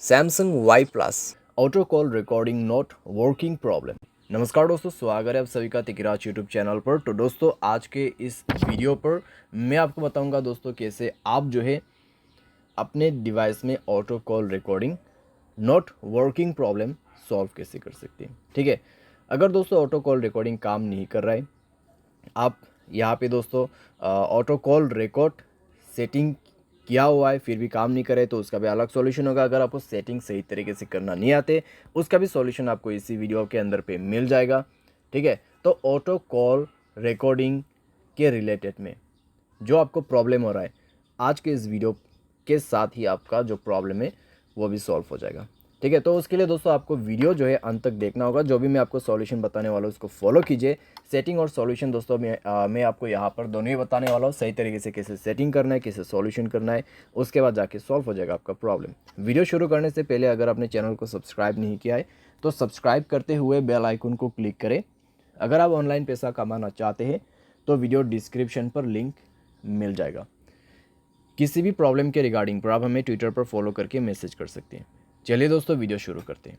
Samsung Y plus auto call recording not working problem. नमस्कार दोस्तों, स्वागत है आप सभी का तिकराज यूट्यूब चैनल पर। तो दोस्तों आज के इस वीडियो पर मैं आपको बताऊंगा दोस्तों कैसे आप जो है अपने डिवाइस में auto call recording not working problem solve कैसे कर सकते हैं। ठीक है, अगर दोस्तों ऑटो कॉल रिकॉर्डिंग काम नहीं कर रहा है, आप यहाँ पे दोस्तों ऑटो कॉल रिकॉर्ड सेटिंग किया हुआ है फिर भी काम नहीं करे तो उसका भी अलग सॉल्यूशन होगा। अगर आपको सेटिंग सही तरीके से करना नहीं आते उसका भी सॉल्यूशन आपको इसी वीडियो के अंदर पे मिल जाएगा। ठीक है, तो ऑटो कॉल रिकॉर्डिंग के रिलेटेड में जो आपको प्रॉब्लम हो रहा है, आज के इस वीडियो के साथ ही आपका जो प्रॉब्लम है वो भी सॉल्व हो जाएगा। ठीक है, तो उसके लिए दोस्तों आपको वीडियो जो है अंत तक देखना होगा। जो भी मैं आपको सॉल्यूशन बताने वाला हूँ उसको फॉलो कीजिए। सेटिंग और सॉल्यूशन दोस्तों मैं आपको यहाँ पर दोनों ही बताने वाला हूँ, सही तरीके से कैसे सेटिंग करना है, कैसे सॉल्यूशन करना है, उसके बाद जाके सॉल्व हो जाएगा आपका प्रॉब्लम। वीडियो शुरू करने से पहले अगर आपने चैनल को सब्सक्राइब नहीं किया है तो सब्सक्राइब करते हुए बेल आइकन को क्लिक करें। अगर आप ऑनलाइन पैसा कमाना चाहते हैं तो वीडियो डिस्क्रिप्शन पर लिंक मिल जाएगा। किसी भी प्रॉब्लम के रिगार्डिंग पर आप हमें ट्विटर पर फॉलो करके मैसेज कर सकते हैं। चलिए दोस्तों वीडियो शुरू करते हैं।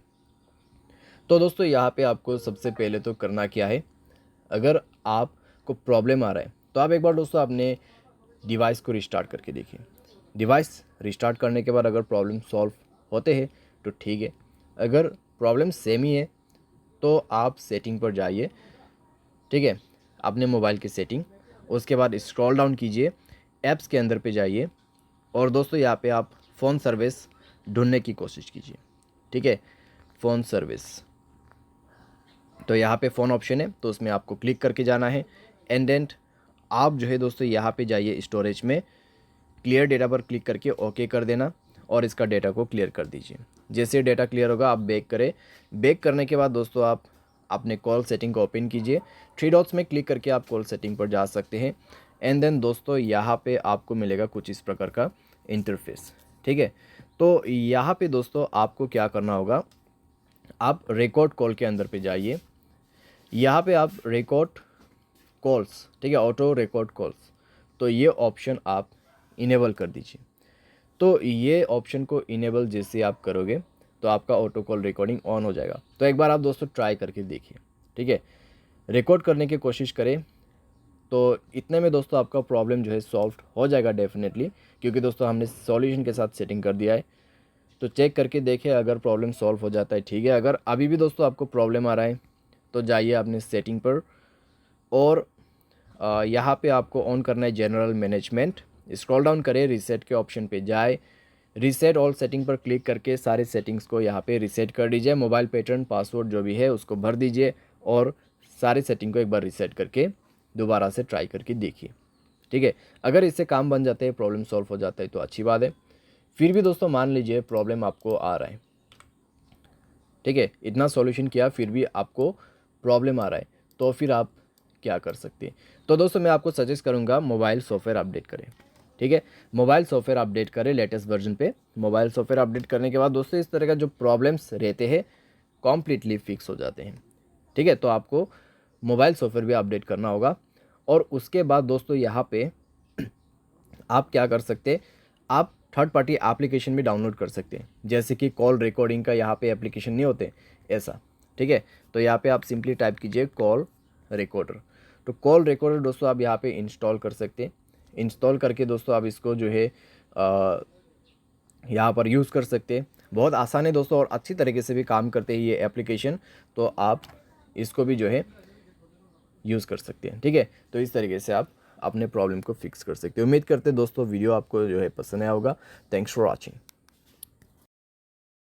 तो दोस्तों यहाँ पे आपको सबसे पहले तो करना क्या है, अगर आपको प्रॉब्लम आ रहा है तो आप एक बार दोस्तों अपने डिवाइस को रिस्टार्ट करके देखिए। डिवाइस रिस्टार्ट करने के बाद अगर प्रॉब्लम सॉल्व होते हैं तो ठीक है, अगर प्रॉब्लम सेम ही है तो आप सेटिंग पर जाइए। ठीक है, अपने मोबाइल की सेटिंग, उसके बाद स्क्रॉल डाउन कीजिए, ऐप्स के अंदर पे जाइए और दोस्तों यहाँ पे आप फ़ोन सर्विस ढूंढने की कोशिश कीजिए। ठीक है, फ़ोन सर्विस, तो यहाँ पे फ़ोन ऑप्शन है तो उसमें आपको क्लिक करके जाना है। एंड देन आप जो है दोस्तों यहाँ पे जाइए, स्टोरेज में क्लियर डेटा पर क्लिक करके ओके कर देना और इसका डेटा को क्लियर कर दीजिए। जैसे डेटा क्लियर होगा आप बैक करें। बैक करने के बाद दोस्तों आप अपने कॉल सेटिंग को ओपन कीजिए। थ्री डॉट्स में क्लिक करके आप कॉल सेटिंग पर जा सकते हैं। एंड देन दोस्तों यहाँ पे आपको मिलेगा कुछ इस प्रकार का इंटरफेस। ठीक है, तो यहाँ पे दोस्तों आपको क्या करना होगा, आप रिकॉर्ड कॉल के अंदर पे जाइए। यहाँ पे आप रिकॉर्ड कॉल्स, ठीक है, ऑटो रिकॉर्ड कॉल्स, तो ये ऑप्शन आप इनेबल कर दीजिए। तो ये ऑप्शन को इनेबल जैसे आप करोगे तो आपका ऑटो कॉल रिकॉर्डिंग ऑन हो जाएगा। तो एक बार आप दोस्तों ट्राई करके देखिए। ठीक है, रिकॉर्ड करने की कोशिश करें तो इतने में दोस्तों आपका प्रॉब्लम जो है सॉल्व हो जाएगा डेफिनेटली, क्योंकि दोस्तों हमने सॉल्यूशन के साथ सेटिंग कर दिया है। तो चेक करके देखिए, अगर प्रॉब्लम सॉल्व हो जाता है ठीक है। अगर अभी भी दोस्तों आपको प्रॉब्लम आ रहा है तो जाइए अपने सेटिंग पर और यहाँ पे आपको ऑन करना है जनरल मैनेजमेंट। स्क्रॉल डाउन करें, रीसेट के ऑप्शन पे जाए, रीसेट ऑल सेटिंग पर क्लिक करके सारे सेटिंग्स को यहाँ पे रीसेट कर दीजिए। मोबाइल पैटर्न पासवर्ड जो भी है उसको भर दीजिए और सारे सेटिंग को एक बार रीसेट करके दोबारा से ट्राई करके देखिए। ठीक है, अगर इससे काम बन जाते हैं, प्रॉब्लम सॉल्व हो जाता है तो अच्छी बात है। फिर भी दोस्तों मान लीजिए प्रॉब्लम आपको आ रहा है, ठीक है, इतना सॉल्यूशन किया फिर भी आपको प्रॉब्लम आ रहा है, तो फिर आप क्या कर सकते हैं। तो दोस्तों मैं आपको सजेस्ट करूंगा मोबाइल सॉफ्टवेयर अपडेट करें। ठीक है, मोबाइल सॉफ्टवेयर अपडेट करें लेटेस्ट वर्जन पे। मोबाइल सॉफ्टवेयर अपडेट करने के बाद दोस्तों इस तरह का जो प्रॉब्लम्स रहते हैं कॉम्प्लीटली फिक्स हो जाते हैं। ठीक है, तो आपको मोबाइल सॉफ्टवेयर भी अपडेट करना होगा और उसके बाद दोस्तों यहाँ पे आप क्या कर सकते हैं, आप थर्ड पार्टी एप्लीकेशन भी डाउनलोड कर सकते हैं, जैसे कि कॉल रिकॉर्डिंग का यहाँ पे एप्लीकेशन नहीं होते ऐसा। ठीक है, तो यहाँ पे आप सिंपली टाइप कीजिए कॉल रिकॉर्डर। तो कॉल रिकॉर्डर दोस्तों आप यहाँ पे इंस्टॉल कर सकते हैं। इंस्टॉल करके दोस्तों आप इसको जो है यहाँ पर यूज़ कर सकते हैं। बहुत आसान है दोस्तों और अच्छी तरीके से भी काम करते हैं ये एप्लीकेशन, तो आप इसको भी जो है यूज़ कर सकते हैं। ठीक है, तो इस तरीके से आप अपने प्रॉब्लम को फिक्स कर सकते हैं। उम्मीद करते हैं दोस्तों वीडियो आपको जो है पसंद आया होगा। Thanks for watching.